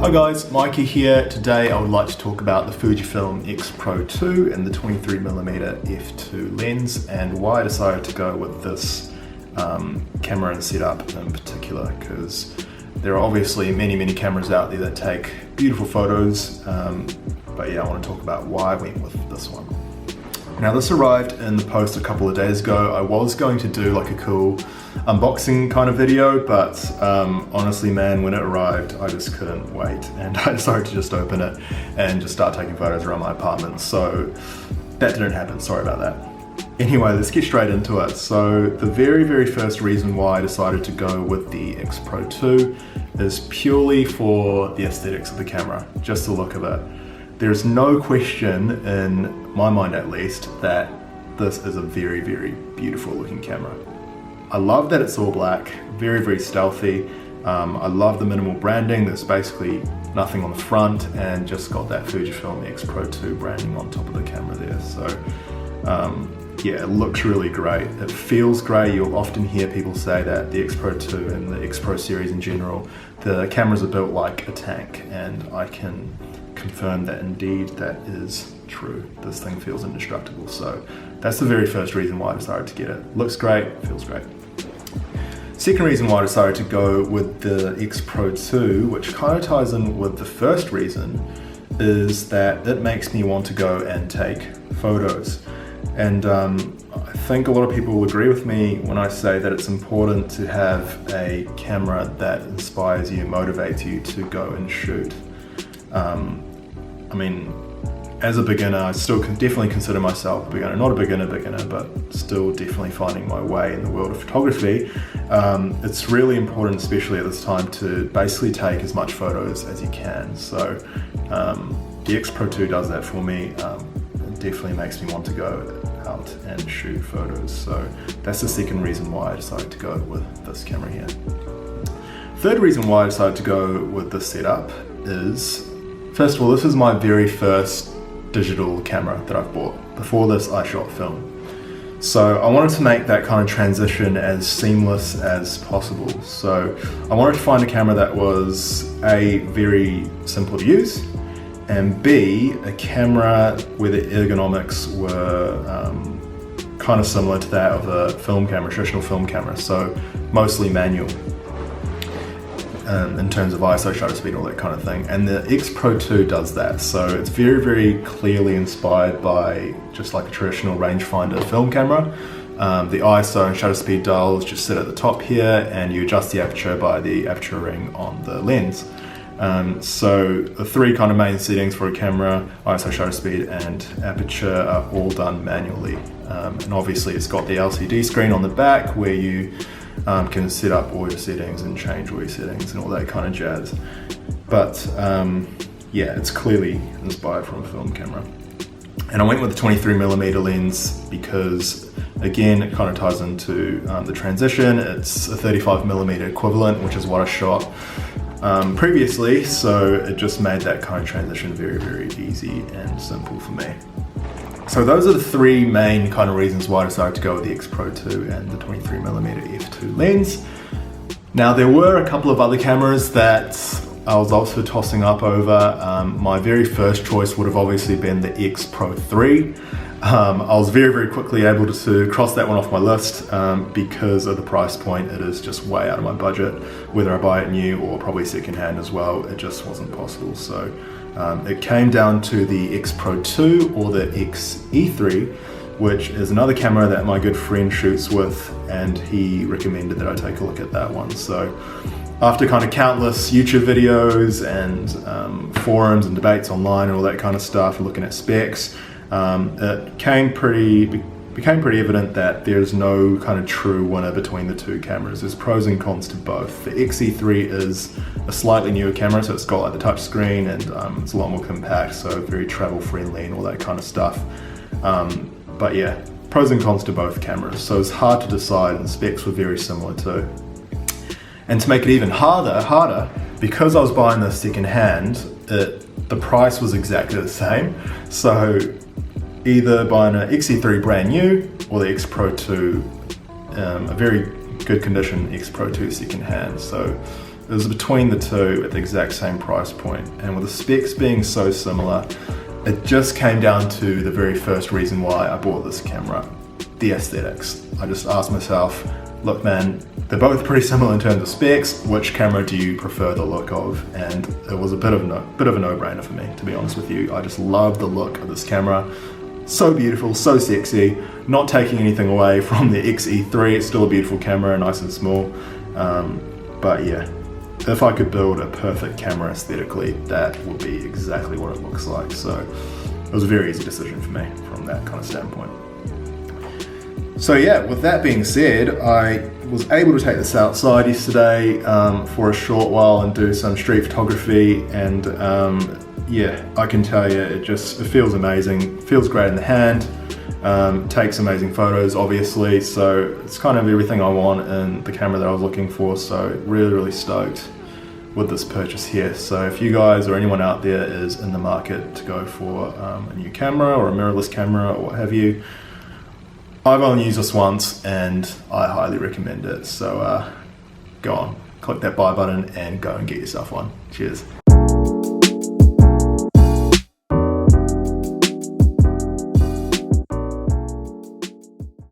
Hi guys, Mikey here. Today I would like to talk about the Fujifilm X-Pro2 and the 23mm f2 lens and why I decided to go with this camera and setup in particular, because there are obviously many cameras out there that take beautiful photos, but yeah, I want to talk about why I went with this one. Now this arrived in the post a couple of days ago. I was going to do like a cool unboxing kind of video, but honestly man, when it arrived I just couldn't wait and I decided to just open it and just start taking photos around my apartment. So that didn't happen, sorry about that. Anyway, let's get straight into it. So the very first reason why I decided to go with the X-Pro2 is purely for the aesthetics of the camera, just the look of it. There's no question, in my mind at least, that this is a very beautiful looking camera. I love that it's all black, very stealthy. I love the minimal branding. There's basically nothing on the front and just got that Fujifilm X-Pro2 branding on top of the camera there. So yeah, it looks really great. It feels great. You'll often hear people say that the X-Pro2 and the X-Pro series in general, the cameras are built like a tank, and I can confirm that indeed that is true. This thing feels indestructible. So that's the very first reason why I decided to get it. Looks great, feels great. Second reason why I decided to go with the X-Pro2, which kind of ties in with the first reason, is that it makes me want to go and take photos. And I think a lot of people will agree with me when I say that it's important to have a camera that inspires you, motivates you to go and shoot. I mean, as a beginner, I still definitely consider myself a beginner. Not a beginner, but still definitely finding my way in the world of photography. It's really important, especially at this time, to basically take as much photos as you can. So the X-Pro2 does that for me. It definitely makes me want to go out and shoot photos. So that's the second reason why I decided to go with this camera here. Third reason why I decided to go with this setup is, first of all, this is my very first digital camera that I've bought. Before this, I shot film. So I wanted to make that kind of transition as seamless as possible. So I wanted to find a camera that was A, very simple to use, and B, a camera where the ergonomics were kind of similar to that of a film camera, traditional film camera, so mostly manual. In terms of ISO, shutter speed, all that kind of thing. And the X-Pro2 does that. So it's very clearly inspired by just like a traditional rangefinder film camera. The ISO and shutter speed dials just sit at the top here, and you adjust the aperture by the aperture ring on the lens. So the three kind of main settings for a camera, ISO, shutter speed, and aperture, are all done manually. And obviously it's got the LCD screen on the back where you can set up all your settings and change all your settings and all that kind of jazz. But yeah, it's clearly inspired from a film camera. And I went with the 23mm lens because, again, it kind of ties into the transition. It's a 35mm equivalent, which is what I shot previously, so it just made that kind of transition very easy and simple for me. So those are the three main kind of reasons why I decided to go with the X-Pro2 and the 23mm f2 lens. Now there were a couple of other cameras that I was also tossing up over. My very first choice would have obviously been the X-Pro3. I was very quickly able to cross that one off my list because of the price point. It is just way out of my budget. Whether I buy it new or probably secondhand as well, it just wasn't possible. So it came down to the X-Pro2 or the X-E3, which is another camera that my good friend shoots with, and he recommended that I take a look at that one. So after kind of countless YouTube videos and forums and debates online and all that kind of stuff, looking at specs, it became pretty evident that there's no kind of true winner between the two cameras. There's pros and cons to both. The X-E3 is a slightly newer camera, so it's got like the touch screen and it's a lot more compact, so very travel friendly and all that kind of stuff. But yeah, pros and cons to both cameras, so it's hard to decide, and specs were very similar too. And to make it even harder, because I was buying this second hand, the price was exactly the same. So either buying an X-E3 brand new or the X-Pro2, a very good condition X-Pro2 second hand. So It was between the two at the exact same price point, and with the specs being so similar, it just came down to the very first reason why I bought this camera, the aesthetics. I just asked myself, look man, they're both pretty similar in terms of specs, which camera do you prefer the look of? And it was a bit of a no-brainer for me, to be honest with you. I just love the look of this camera. So beautiful, so sexy, not taking anything away from the XE3, it's still a beautiful camera, nice and small, but yeah, if I could build a perfect camera aesthetically, that would be exactly what it looks like. So it was a very easy decision for me from that kind of standpoint. So yeah, with that being said, I was able to take this outside yesterday for a short while and do some street photography, and yeah, I can tell you, it feels amazing, feels great in the hand, takes amazing photos obviously, so it's kind of everything I want in the camera that I was looking for, so really stoked with this purchase here. So if you guys or anyone out there is in the market to go for a new camera or a mirrorless camera or what have you, I've only used this once and I highly recommend it, so go on, click that buy button and go and get yourself one. Cheers.